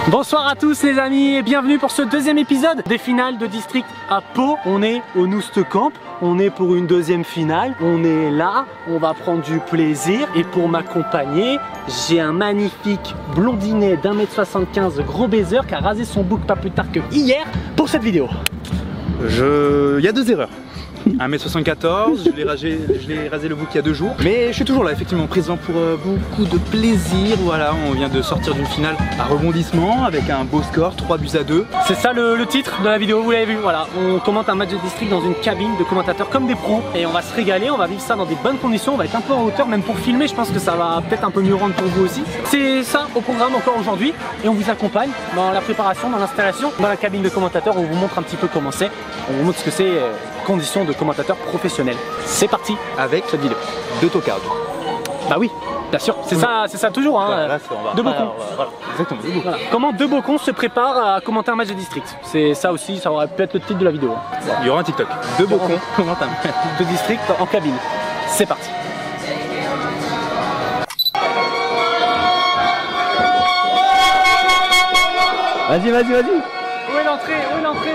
Bonsoir à tous les amis et bienvenue pour ce deuxième épisode des finales de district à Pau. On est au Noost Camp, on est pour une deuxième finale, on est là, on va prendre du plaisir et pour m'accompagner, j'ai un magnifique blondinet d'1m75 gros baiser qui a rasé son bouc pas plus tard que hier pour cette vidéo. Il y a deux erreurs. 1m74, je l'ai rasé le bouc il y a 2 jours. Mais je suis toujours là, effectivement, présent pour beaucoup de plaisir. Voilà, on vient de sortir d'une finale à rebondissement avec un beau score, 3-2. C'est ça le titre de la vidéo, vous l'avez vu, voilà. On commente un match de district dans une cabine de commentateurs comme des pros. Et on va se régaler, on va vivre ça dans des bonnes conditions, on va être un peu en hauteur, même pour filmer, je pense que ça va peut-être un peu mieux rendre pour vous aussi. C'est ça au programme encore aujourd'hui. Et on vous accompagne dans la préparation, dans l'installation, dans la cabine de commentateurs. On vous montre un petit peu comment c'est, on vous montre ce que c'est, conditions de commentateurs professionnels. C'est parti avec cette vidéo de Tocard. Bah oui, bien sûr, c'est ça toujours. Hein, voilà, de Beaucon. Voilà, exactement. Voilà. Comment De Beaucon se prépare à commenter un match de district. C'est ça aussi, ça aurait pu être le titre de la vidéo. Il y aura un TikTok. De Beaucon commente un match de district en cabine. C'est parti. Vas-y. Où est l'entrée? Où est l'entrée?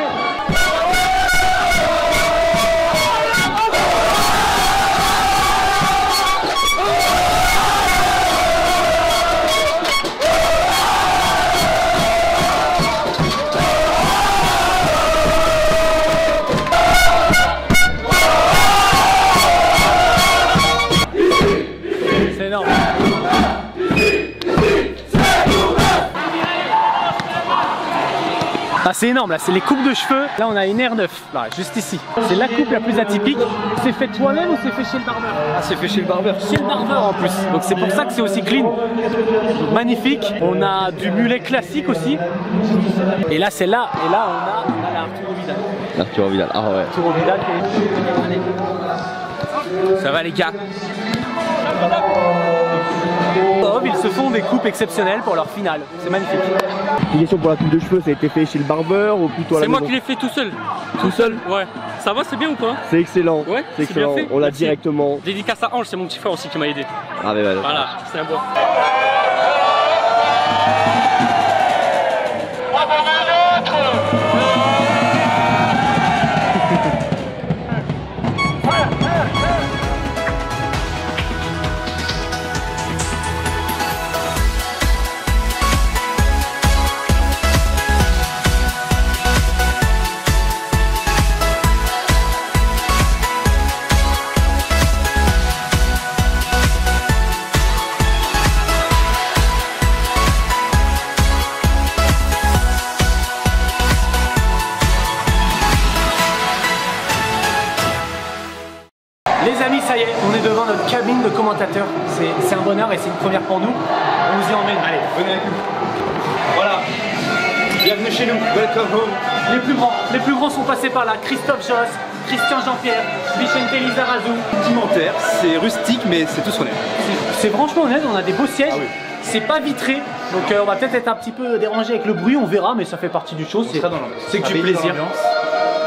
C'est énorme. Ah, c'est énorme là, c'est les coupes de cheveux. Là on a une R9, là, juste ici. C'est la coupe la plus atypique. C'est fait toi-même ou c'est fait chez le barbeur? Ah, c'est fait chez le barbeur. Chez le barbeur en plus. Donc c'est pour ça que c'est aussi clean. Donc, magnifique. On a du mulet classique aussi. Et là c'est là. Et là on a l'Arturo Vidal. Arturo Vidal, ah ouais. Arturo Vidal qui... Ça va les gars? Ils se font des coupes exceptionnelles pour leur finale. C'est magnifique. Une question pour la coupe de cheveux, ça a été fait chez le barbeur ou plutôt à la maison? C'est moi qui l'ai fait tout seul. Tout seul? Ouais. Ça va, c'est bien ou pas? C'est excellent. Ouais, c'est excellent. bien fait. On l'a Merci. directement. Dédicace à Ange, c'est mon petit frère aussi qui m'a aidé. Ah mais Voilà, c'est un bon. Les amis, ça y est, on est devant notre cabine de commentateurs. C'est un bonheur et c'est une première pour nous. On vous y emmène. Allez, venez avec nous. Voilà. Bienvenue chez nous. Welcome home. Les plus grands sont passés par là. Christophe Joss, Christian Jean-Pierre, Vicente Lizarazu. Documentaire, c'est rustique mais c'est tout ce qu'on aime. C'est franchement honnête, on a des beaux sièges. Ah oui. C'est pas vitré, donc on va peut-être être un petit peu dérangé avec le bruit, on verra, mais ça fait partie du show. C'est que du plaisir.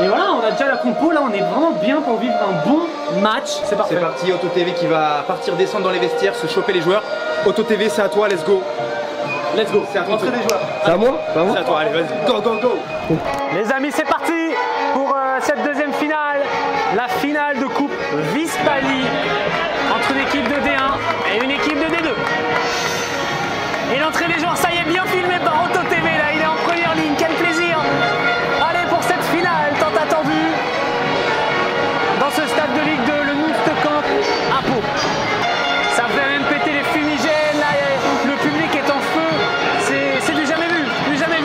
Et voilà, on a déjà la compo, là on est vraiment bien pour vivre un bon match. C'est parti. C'est parti, Auto TV qui va partir descendre dans les vestiaires, se choper les joueurs. Auto TV, c'est à toi, let's go. Let's go, C'est à toi. rentrée des joueurs. C'est à moi? C'est à moi? C'est à toi, allez, vas-y, go, go, go. Les amis, c'est parti pour cette deuxième finale. La finale de coupe Vispali entre une équipe de D1 et une équipe de D2. Et l'entrée des joueurs, ça y est, bien filmé par Auto TV, là, il est en première ligne, quel plaisir. Allez pour cette finale tant attendue dans ce stade de Ligue 2, le Noost Camp à Pau. Ça fait même péter les fumigènes, là, le public est en feu, c'est du jamais vu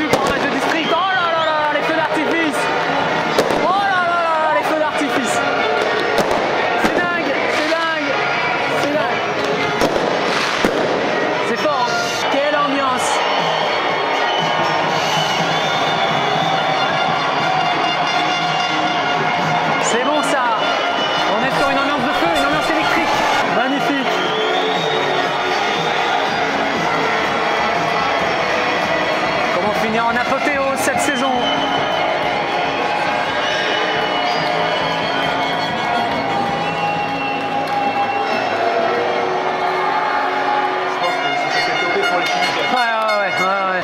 pour un match de district. Oh là là là, les feux d'artifice. Oh là là là, les feux d'artifice. C'est dingue. C'est fort, hein. Quelle ambiance. C'est bon ça. On est sur une ambiance de feu, une ambiance électrique. Magnifique. Comment finir en apothéose cette saison?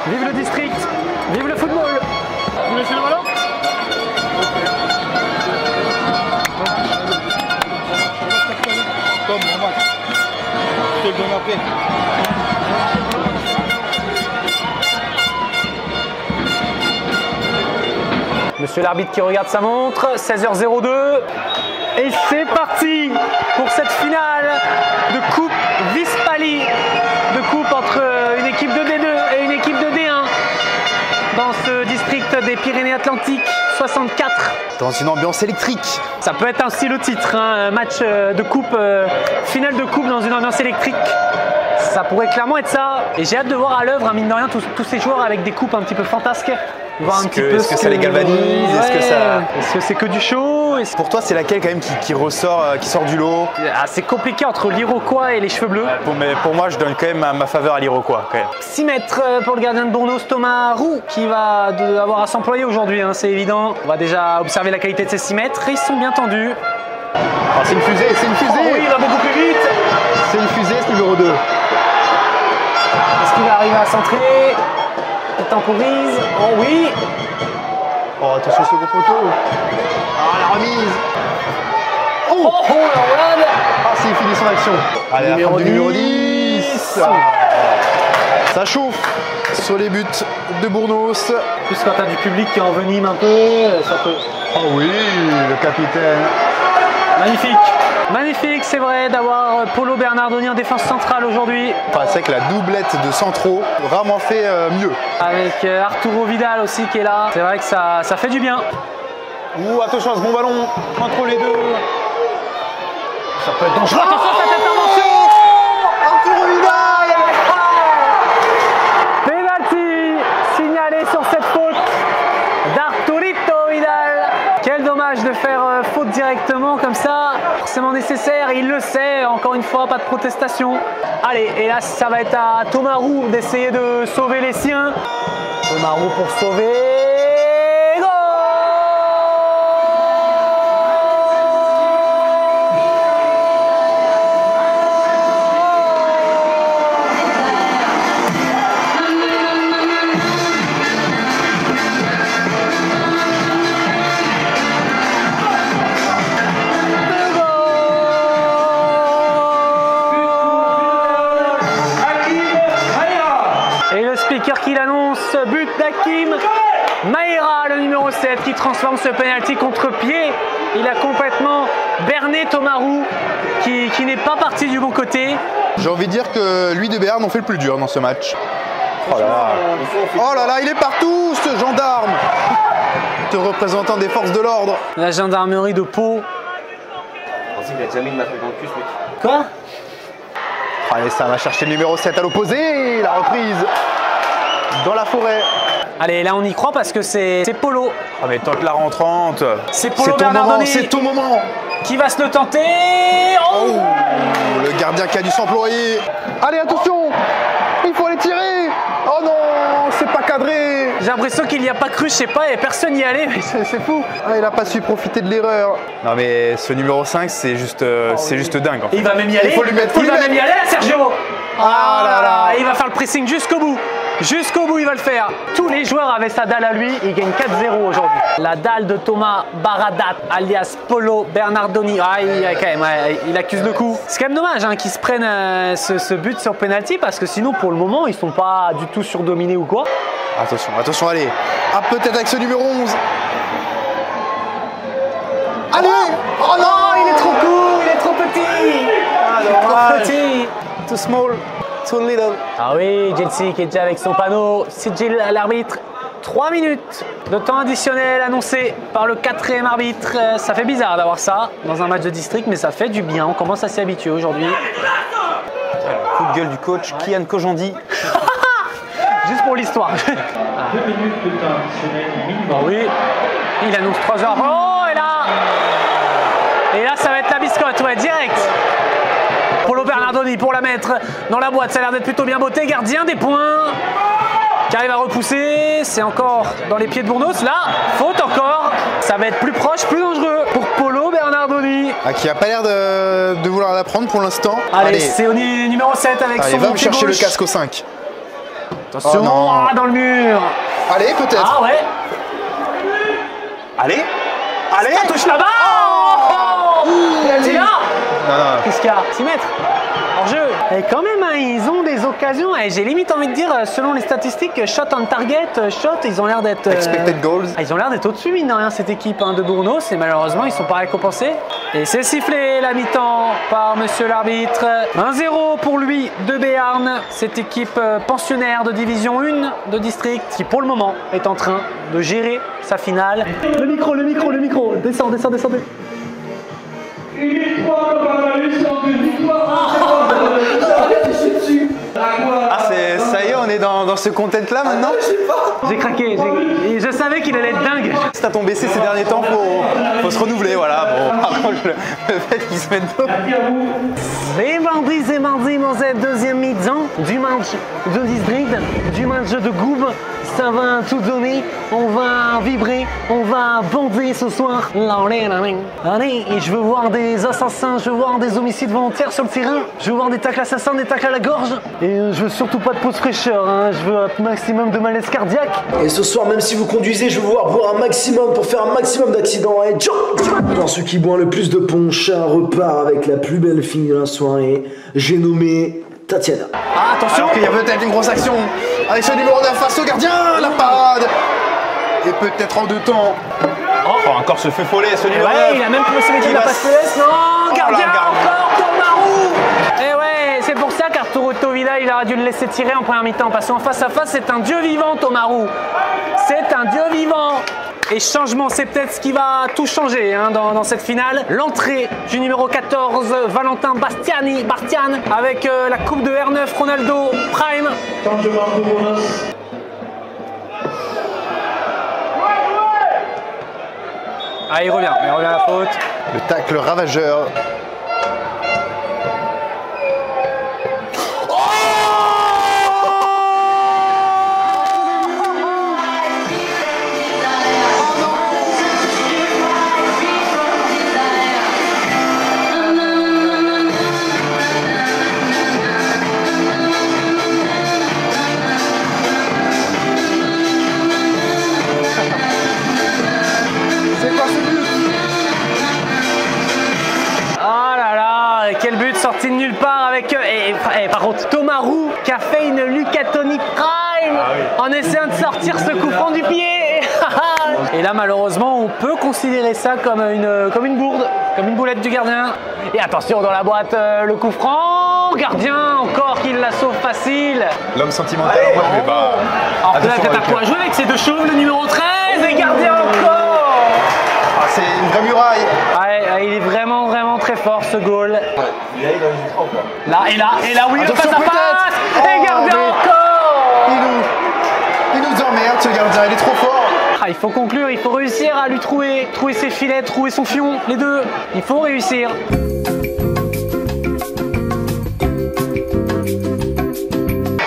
Vive le district! Monsieur l'arbitre qui regarde sa montre, 16h02. Et c'est parti pour cette finale de Coupe Vispali. De coupe entre une équipe de D2 et une équipe de D1. Dans ce district des Pyrénées-Atlantiques, 64. Dans une ambiance électrique. Ça peut être ainsi le titre, hein, match de coupe, finale de coupe dans une ambiance électrique. Ça pourrait clairement être ça. Et j'ai hâte de voir à l'œuvre, mine de rien, tous ces joueurs avec des coupes un petit peu fantasques. Est-ce que ça les galvanise? Ouais. Est-ce que c'est que du show? Pour toi, c'est laquelle quand même qui ressort, qui sort du lot? C'est compliqué entre l'Iroquois et les cheveux bleus. Mais pour moi, je donne quand même ma faveur à l'Iroquois. 6 mètres pour le gardien de Bournos, Thomas Roux, qui va avoir à s'employer aujourd'hui, hein, c'est évident. On va déjà observer la qualité de ces 6 mètres. Ils sont bien tendus. Oh, c'est une fusée, c'est une fusée! Oh oui, il va beaucoup plus vite. C'est une fusée, ce numéro 2. Est-ce qu'il va arriver à centrer? Il temporise. Oh oui. Oh, attention, second poteau. Ah, la remise. Oh, la roulade. Ah, c'est fini son action. Allez, la frappe du numéro 10. Ça chauffe sur les buts de Bournos. Plus quand t'as du public qui envenime un peu, ça peut... Oh oui, le capitaine. Magnifique. Magnifique, c'est vrai, d'avoir Polo Bernardoni en défense centrale aujourd'hui. Enfin, c'est vrai que la doublette de centraux vraiment fait mieux. Avec Arturo Vidal aussi qui est là. C'est vrai que ça fait du bien. Ouh, attention à ce bon ballon entre les deux. Ça peut être dangereux. Attention à cette intervention. Arturo Vidal. Penalty signalé sur cette faute d'Arturito Vidal. Quel dommage de faire faute directement comme ça. Forcément nécessaire, il le sait. Encore une fois, pas de protestation. Allez, et là, ça va être à Thomas Roux d'essayer de sauver les siens. Thomas Roux pour sauver. Goal! Et le speaker qui l'annonce, but d'Hakim Maïra, le numéro 7, qui transforme ce penalty contre-pied. Il a complètement berné Thomas Roux, qui n'est pas parti du bon côté. J'ai envie de dire que lui de Béarn ont fait le plus dur dans ce match. Oh là là. Oh là là, il est partout, ce gendarme. Te représentant des forces de l'ordre. La gendarmerie de Pau. Il a déjà mis une matraque dans le cul, ce mec. Quoi? Allez, ça va chercher le numéro 7 à l'opposé. La reprise dans la forêt. Allez, là on y croit parce que c'est Polo. Ah mais tente la rentrante. C'est Polo ton moment, Bernardoni. c'est ton moment. Qui va se le tenter? Oh, Oh, le gardien qui a dû s'employer. Allez, attention. Il faut aller tirer. Oh non, c'est pas cadré. j'ai l'impression qu'il n'y a pas cru, je sais pas, et personne n'y allait, mais c'est fou. Ah, il a pas su profiter de l'erreur. Non mais ce numéro 5, c'est juste dingue. En fait. Il va même y aller. Il faut lui mettre. Il va même y aller, là, Sergio. Ah là là. Il va faire le pressing jusqu'au bout. Jusqu'au bout, il va le faire. Tous les joueurs avaient sa dalle à lui. Il gagne 4-0 aujourd'hui. La dalle de Thomas Baradat, alias Polo Bernardoni. Ah, quand même, il accuse le coup. C'est quand même dommage hein, qu'ils se prennent ce but sur penalty parce que sinon, pour le moment, ils sont pas du tout surdominés ou quoi. Attention, attention, allez. Ah, peut-être avec ce numéro 11. Allez. Oh non, il est trop court, il est trop petit. Trop petit. Too small, too little. Ah oui, Jelsi qui est déjà avec son panneau. Sigil à l'arbitre. 3 minutes de temps additionnel annoncé par le 4e arbitre. Ça fait bizarre d'avoir ça dans un match de district, mais ça fait du bien. On commence à s'y habituer aujourd'hui. Coup de gueule du coach Kian Kojandi. Juste pour l'histoire. 2 minutes de temps additionnel minimum. Oui, il annonce 3 heures. Oh, et là, ça va être la biscotte, ouais, direct. Polo Bernardoni pour la mettre dans la boîte. Ça a l'air d'être plutôt bien botté. Gardien des points. Qui arrive à repousser. C'est encore dans les pieds de Bournos. Là, faute encore. Ça va être plus proche, plus dangereux pour Polo Bernardoni. Ah, qui a pas l'air de vouloir la prendre pour l'instant. Allez, c'est au numéro 7 avec son va me pied chercher gauche. le casque au 5. Attention, Oh non. dans le mur. Allez, peut-être. Ah ouais. Allez. Allez. Ça touche là-bas. Oh, c'est là. Non, non. Qu'est-ce qu'il y a? 6 mètres. hors jeu. Et quand même, hein, ils ont des occasions. Et j'ai limite envie de dire, selon les statistiques, shot on target, ils ont l'air d'être. Expected goals. Ils ont l'air d'être au-dessus, mine de rien, cette équipe hein, de Bournos. Et malheureusement, ils sont pas récompensés. Et c'est sifflé la mi-temps par monsieur l'arbitre. 1-0 pour lui de Béarn. Cette équipe pensionnaire de division 1 de district qui, pour le moment, est en train de gérer sa finale. Le micro. Descendez. Une victoire de Barbaus en une victoire. Ah, ça y est, on est dans ce content-là maintenant. J'ai craqué, je savais qu'il allait être dingue. C'est à ton baissé ces derniers temps, faut se renouveler, voilà. Bon, par contre, le fait qu'ils se mettent dos. C'est mardi, mon Z, deuxième mi-temps du match de district, du match de Goub. Ça va tout donner, on va vibrer, on va bander ce soir. Allez, et je veux voir des assassins, je veux voir des homicides volontaires sur le terrain, je veux voir des tacles assassins, des tacles à la gorge. Et je veux surtout pas de pause fraîcheur, hein. Je veux un maximum de malaise cardiaque. Et ce soir, même si vous conduisez, je vais vous voir boire un maximum pour faire un maximum d'accidents. Et dans celui qui boit le plus de punch repart avec la plus belle fille de la soirée. J'ai nommé Tatiana. Ah, attention! Alors qu'il y a peut-être une grosse action avec ce numéro 9 face au gardien, la parade. Et peut-être en deux temps. Oh, encore se fait follet ce numéro 9. Ouais, il a même possibilité de la passe PS. Non, gardien encore, Tomarou. Et ouais, c'est pour ça qu'Arturo Tovida, il aurait dû le laisser tirer en première mi-temps. Parce qu'en face à face, c'est un dieu vivant, Tomarou. C'est un dieu vivant. Et changement, c'est peut-être ce qui va tout changer hein, dans cette finale. L'entrée du numéro 14, Valentin Bastian, avec la coupe de R9 Ronaldo Prime. Changement de Bournos. Ah, il revient à la faute. Le tacle ravageur. Sorti de nulle part avec et par contre Tomarou qui a fait une Lucatoni Prime en essayant de sortir ce coup franc du pied. Et là malheureusement on peut considérer ça comme une bourde, comme une boulette du gardien. Et attention dans la boîte le coup franc, gardien encore qui la sauve facile. L'homme sentimental en boîte mais bas. Alors que là peut-être à quoi jouer avec ces deux chauves, le numéro 13 et gardien encore. Ah, c'est une vraie muraille. Ouais, il est vraiment très fort ce goal. Là, oui, le face à face. Et gardien encore. Il nous emmerde ce gardien, il est trop fort. Ah, il faut conclure, il faut réussir à lui trouver ses filets, trouver son fion, les deux. Il faut réussir.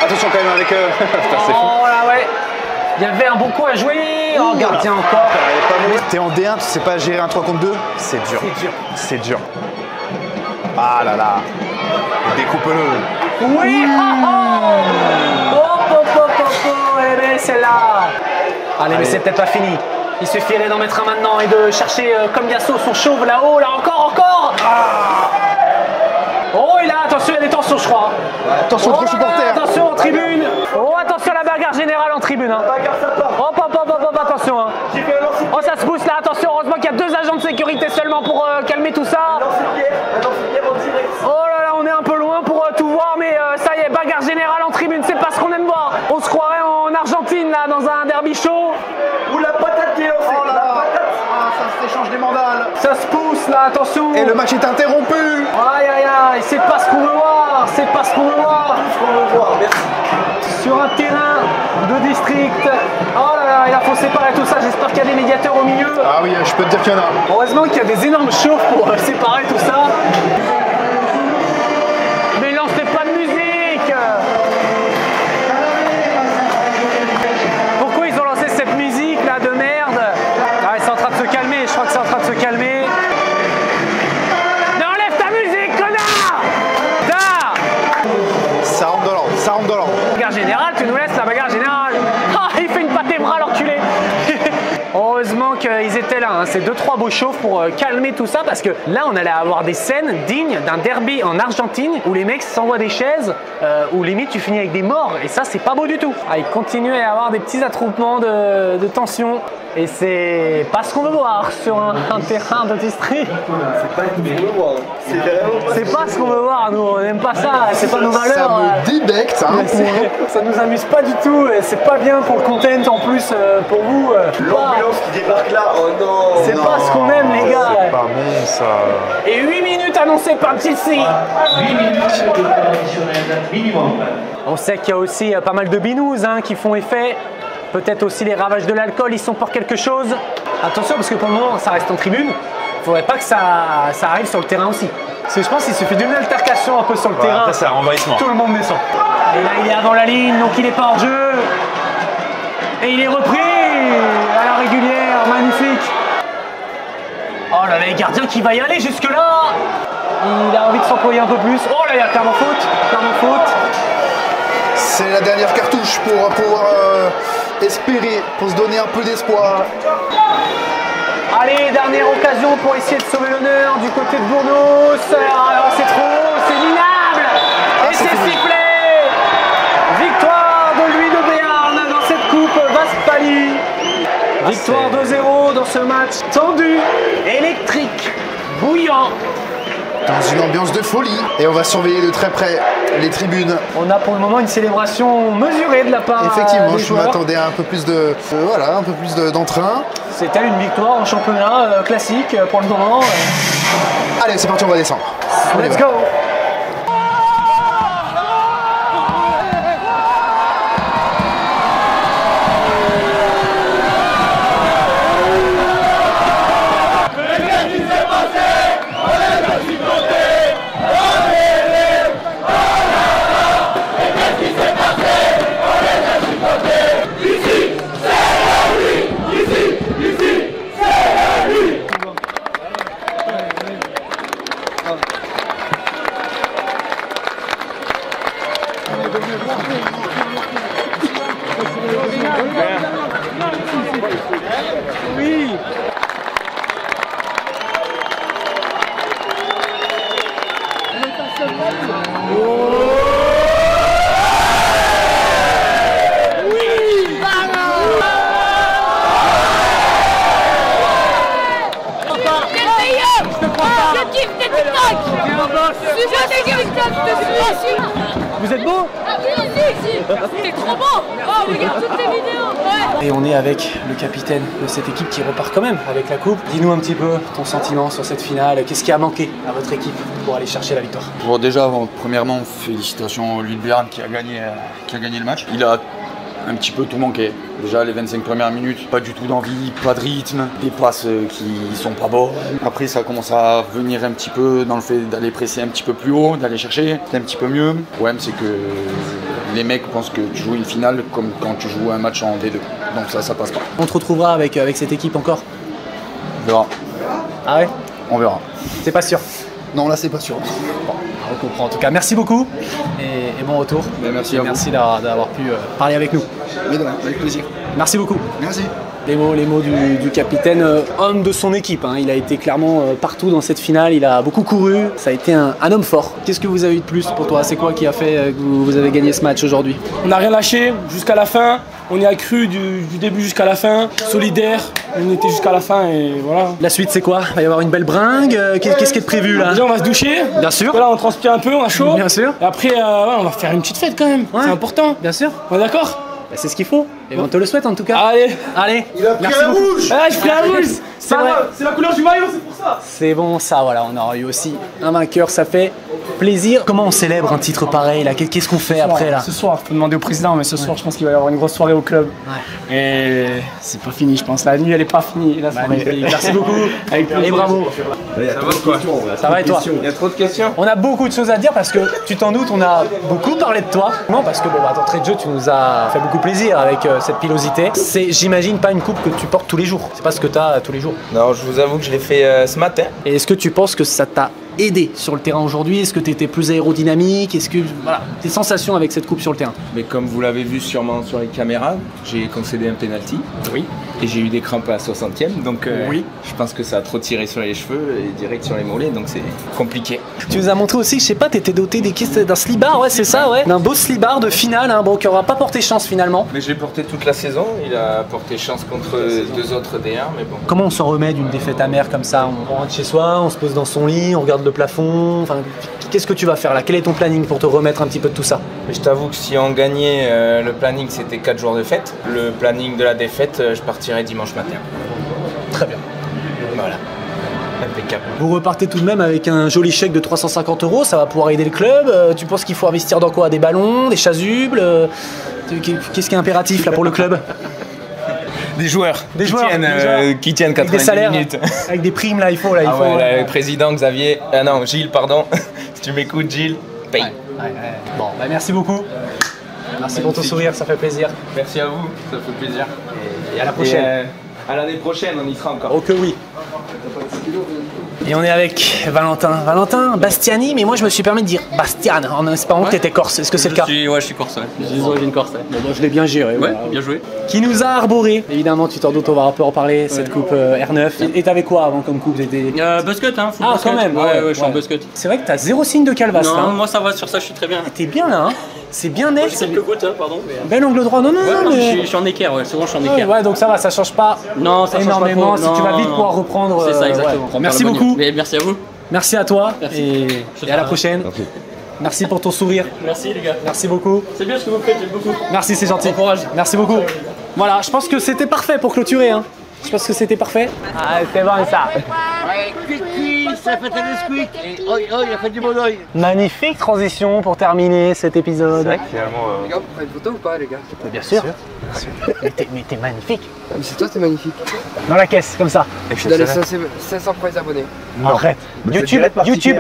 Attention quand même avec putain, c'est fou. Oh là ouais. Il y avait un bon coup à jouer. Oh, gardien encore. T'es en D1, tu sais pas gérer un 3 contre 2. C'est dur. C'est dur. Ah là là. Découpe-le. Oui. Eh ben c'est là. Allez, mais c'est peut-être pas fini. Il suffirait d'en mettre un maintenant et de chercher comme Yasso son chauve là-haut. Là encore. Oh, il a attention, il y a des tensions, je crois. Attention aux supporters. Attention aux tribunes. Oh, attention à la bagarre générale en tribune. Hein. Hop, attention. Hein. Oh, ça se pousse là, attention. Heureusement qu'il y a 2 agents de sécurité seulement pour calmer tout ça. Oh là là, on est un peu loin pour tout voir, mais ça y est, bagarre générale en tribune, c'est pas ce qu'on aime voir. On se croirait en Argentine là, dans un derby chaud. Ou la patate qui est lancée. Oh là là. Ah, ça s'échange des mandales. Ça se pousse là, attention. Et le match est interrompu. Aïe, c'est pas ce qu'on veut voir. Merci. Sur un terrain de district. Oh là là, il faut séparer tout ça. J'espère qu'il y a des médiateurs au milieu. Ah oui, je peux te dire qu'il y en a. Heureusement qu'il y a des énormes chauffes pour séparer tout ça. Mais lancez pas de musique. Pourquoi ils ont lancé cette musique là de merde? Ah, c'est en train de se calmer, je crois que c'est en train de se calmer. Mais enlève ta musique, connard! Ça rentre dans l'ordre. Bagarre générale, tu nous laisses la bagarre générale. Ah, il fait une pâté bras l'enculé. Heureusement qu'ils étaient là, hein. C'est 2-3 beaux chauves pour calmer tout ça parce que là on allait avoir des scènes dignes d'un derby en Argentine où les mecs s'envoient des chaises, où limite tu finis avec des morts et ça c'est pas beau du tout. Ah, il continue à y avoir des petits attroupements de tension et c'est pas ce qu'on veut voir sur un terrain de district. C'est pas ce qu'on veut voir, nous on n'aime pas ça, c'est pas nos valeurs. Ça me débecte, hein, ça nous amuse pas du tout et c'est pas bien pour le content en plus pour vous. L'ambulance qui débarque là, oh non. C'est pas ce qu'on aime les gars. C'est pas bon ça. Et 8 minutes annoncées par Chelsea. 8 minutes de temps additionnel minimum. On sait qu'il y a aussi pas mal de binous hein, qui font effet. Peut-être aussi les ravages de l'alcool, ils sont pour quelque chose. Attention parce que pour le moment ça reste en tribune. Faudrait pas que ça arrive sur le terrain aussi. Parce que je pense qu'il suffit d'une altercation un peu sur le terrain. Après c'est un envahissement. Tout le monde descend. Et là il est avant la ligne donc il est pas hors jeu. Et il est repris à la régulière, magnifique. Oh là là, les gardiens qui va y aller jusque là. Il a envie de s'employer un peu plus. Oh là, il y a clairement faute, C'est la dernière cartouche pour pouvoir espérer, pour se donner un peu d'espoir. Allez, dernière occasion pour essayer de sauver l'honneur du côté de Bournos. Alors c'est trop, c'est minable. Et c'est sifflé. Victoire de Louis de Béarn dans cette coupe Vaspali. Victoire 2-0 dans ce match tendu, électrique, bouillant. Dans une ambiance de folie. Et on va surveiller de très près les tribunes. On a pour le moment une célébration mesurée de la part Effectivement, des je joueurs. m'attendais à un peu plus de voilà, un peu plus d'entrain. C'était une victoire en championnat classique pour le moment. Allez, c'est parti, on va descendre. On y Let's va. go. Vous êtes beau? Ah oui, c'est trop beau. Oh, regarde toutes tes vidéos. Ouais. Et on est avec le capitaine de cette équipe qui repart quand même avec la coupe. Dis-nous un petit peu ton sentiment sur cette finale. Qu'est-ce qui a manqué à votre équipe pour aller chercher la victoire? Bon, déjà, premièrement, félicitations à Louis de Béarn qui a gagné le match. Il a un petit peu tout manqué. Déjà les 25 premières minutes, pas du tout d'envie, pas de rythme, des passes qui sont pas bonnes. Après ça commence à venir un petit peu dans le fait d'aller presser un petit peu plus haut, d'aller chercher, c'est un petit peu mieux. Le problème c'est que les mecs pensent que tu joues une finale comme quand tu joues un match en D2. Donc ça passe pas. On te retrouvera avec cette équipe encore? On verra. Ah ouais? On verra. C'est pas sûr. Non, là c'est pas sûr. Bon, on comprend en tout cas. Merci beaucoup et bon retour. Ben, merci et à vous. merci d'avoir pu parler avec nous. Mais non, avec plaisir. Merci beaucoup. Merci. Les mots du capitaine, homme de son équipe. Hein. Il a été clairement partout dans cette finale. Il a beaucoup couru. Ça a été un homme fort. Qu'est-ce que vous avez eu de plus pour toi? C'est quoi qui a fait que vous avez gagné ce match aujourd'hui? On n'a rien lâché jusqu'à la fin. On y a cru du début jusqu'à la fin. Solidaire. On était jusqu'à la fin et voilà. La suite, c'est quoi? Il va y avoir une belle bringue. Qu'est-ce qui est prévu là? Déjà, on va se doucher. Bien sûr. Là, on transpire un peu, on a chaud. Bien sûr. Et après, ouais, on va faire une petite fête quand même. Ouais. C'est important. Bien sûr. On est d'accord? Bah, c'est ce qu'il faut. Et on te le souhaite en tout cas. Allez. Allez. Il a pris Merci la beaucoup. rouge. Ah, je pris la rouge. C'est vrai. C'est la couleur du maillot, c'est pour ça. C'est bon ça, voilà, on aura eu aussi un vainqueur, ça fait plaisir. Comment on célèbre un titre pareil là? Qu'est-ce qu'on fait après là? Ce soir, faut demander au président, mais ce soir, je pense qu'il va y avoir une grosse soirée au club. Ouais. Et c'est pas fini, je pense. La nuit, elle est pas finie. La soirée. Magnifique. Merci beaucoup. Avec plaisir. Et bravo. Ça va et toi? Il y a trop de questions. On a beaucoup de choses à dire parce que tu t'en doutes, on a beaucoup parlé de toi. Non, parce que bon, bah, d'entrée de jeu, tu nous as fait beaucoup plaisir avec cette pilosité. C'est, j'imagine, pas une coupe que tu portes tous les jours. C'est pas ce que tu as tous les jours. Non, je vous avoue que je l'ai fait ce matin. Et est-ce que tu penses que ça t'a aidé sur le terrain aujourd'hui? Est-ce que tu étais plus aérodynamique? Est-ce que, voilà, tes sensations avec cette coupe sur le terrain? Mais comme vous l'avez vu sûrement sur les caméras, j'ai concédé un penalty. Oui. Et j'ai eu des crampes à la 60e, donc oui. Je pense que ça a trop tiré sur les cheveux et direct sur les mollets, donc c'est compliqué. Tu nous as montré aussi, je sais pas, t'étais doté d'un slibard, ouais, c'est ça, ouais. D'un beau slibard de finale, hein, bon, qui aura pas porté chance finalement. Mais je l'ai porté toute la saison, il a porté chance contre 2 autres D1, mais bon. Comment on s'en remet d'une défaite amère comme ça? On rentre chez soi, on se pose dans son lit, on regarde le plafond, enfin, qu'est-ce que tu vas faire là? Quel est ton planning pour te remettre un petit peu de tout ça? Mais je t'avoue que si on gagnait, le planning c'était 4 jours de fête. Le planning de la défaite, je partirais dimanche matin. Très bien. Voilà. Impeccable. Vous repartez tout de même avec un joli chèque de 350 €, ça va pouvoir aider le club. Tu penses qu'il faut investir dans quoi? Des ballons, des chasubles? Qu'est-ce qui est impératif là pour le club? Des joueurs. Des qui joueurs, qui tiennent 90 avec des salaires, minutes. Avec des primes là, il faut. Le président Xavier, non, Gilles, pardon. Si tu m'écoutes, Gilles, paye. Ouais. Bon, bah merci beaucoup. Merci pour ton sourire, ça fait plaisir. Merci à vous, ça fait plaisir. Et à la prochaine. À l'année prochaine, on y sera encore. Oh que oui. Et on est avec Valentin. Valentin Bastiani, mais moi je me suis permis de dire Bastian en espérant que tu étais corse. Est-ce que c'est le cas? Ouais, je suis corse, ouais. J'ai des origines corse. Ouais. Bon, je l'ai bien géré. Ouais, voilà. bien joué. Qui nous a arboré. Évidemment, tu t'en doutes, on va un peu en parler, cette coupe R9. Et t'avais quoi avant comme coupe? Basket, hein. Ah, quand même. Ouais, je suis en basket. C'est vrai que t'as zéro signe de calvasse là. Non, moi ça va, sur ça je suis très bien. T'es bien là, hein. C'est bien net. J'ai quelques gouttes, pardon. Bel angle droit, non, mais... je suis en équerre, ouais. Souvent je suis en équerre. Ouais, donc ça va, ça change pas énormément. Si tu vas vite pouvoir reprendre. C'est ça, exactement. Bon, merci beaucoup. Merci à vous. Merci à toi. Et à la prochaine. Merci pour ton sourire. Merci les gars. Merci beaucoup. C'est bien ce que vous faites, j'aime beaucoup. Merci, c'est gentil. Bon courage. Merci beaucoup. Voilà, je pense que c'était parfait pour clôturer. Hein. Je pense que c'était parfait. Ah, c'est bon ça. Ça fait un squeak. Et oi, il a fait du bon oeil. Magnifique transition pour terminer cet épisode. C'est vrai que finalement. Les gars, vous prenez une photo ou pas, les gars? Bien sûr. Mais t'es magnifique. Mais c'est toi, t'es magnifique. Dans la caisse, comme ça. Je suis dans les 500 premiers abonnés. Arrête. YouTube.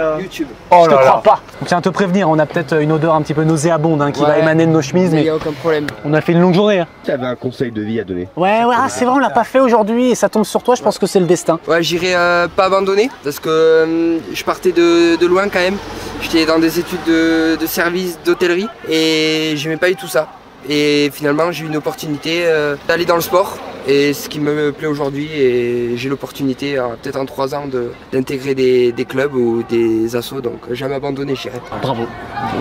Oh je te crois pas. On tient à te prévenir, on a peut-être une odeur un petit peu nauséabonde hein, qui va émaner de nos chemises. Mais il n'y a aucun problème. On a fait une longue journée. Hein. Tu avais un conseil de vie à donner. Ouais, c'est vrai, on l'a pas fait aujourd'hui et ça tombe sur toi, je pense que c'est le destin. Ouais, j'irai pas abandonner parce que je partais de loin quand même. J'étais dans des études de service d'hôtellerie et j'aimais pas du tout ça. Et finalement, j'ai eu une opportunité d'aller dans le sport. Et ce qui me plaît aujourd'hui, et j'ai l'opportunité, peut-être en 3 ans, d'intégrer des clubs ou des assos, donc jamais abandonner, je dirais. Bravo.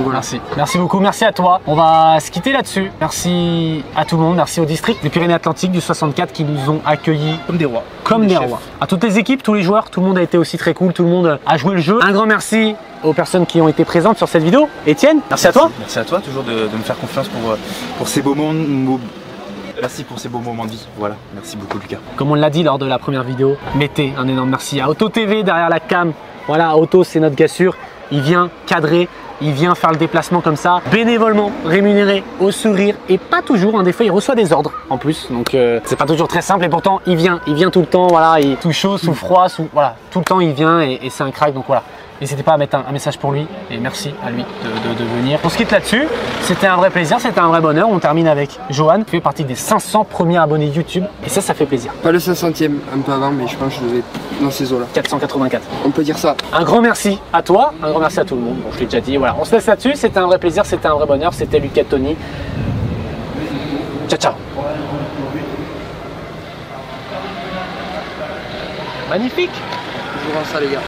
Voilà. Merci beaucoup, merci à toi. On va se quitter là-dessus. Merci à tout le monde, merci au district des Pyrénées-Atlantiques du 64 qui nous ont accueillis comme des rois. Comme des rois. À toutes les équipes, tous les joueurs, tout le monde a été aussi très cool, tout le monde a joué le jeu. Un grand merci aux personnes qui ont été présentes sur cette vidéo. Étienne, merci à toi. Merci à toi, toujours de me faire confiance pour ces beaux moments. Merci pour ces beaux moments de vie. Voilà, merci beaucoup Lucas. Comme on l'a dit lors de la première vidéo, mettez un énorme merci à Auto TV derrière la cam. Voilà, Auto c'est notre gars sûr. Il vient cadrer, il vient faire le déplacement comme ça, bénévolement, rémunéré, au sourire et pas toujours. Hein, des fois il reçoit des ordres en plus, donc c'est pas toujours très simple et pourtant il vient tout le temps. Voilà, il tout chaud, sous froid, voilà, tout le temps il vient et c'est un crack. Donc voilà. N'hésitez pas à mettre un message pour lui et merci à lui de venir. On se quitte là-dessus. C'était un vrai plaisir, c'était un vrai bonheur. On termine avec Johan, qui fait partie des 500 premiers abonnés YouTube et ça fait plaisir. Pas le 500e, un peu avant, mais je pense que je devais être dans ces eaux-là. 484. On peut dire ça. Un grand merci à toi, un grand merci à tout le monde. Bon, je l'ai déjà dit. Voilà, on se laisse là-dessus. C'était un vrai plaisir, c'était un vrai bonheur. C'était Lucas Tony. Ciao, ciao. Magnifique. Je vous rends ça, les gars.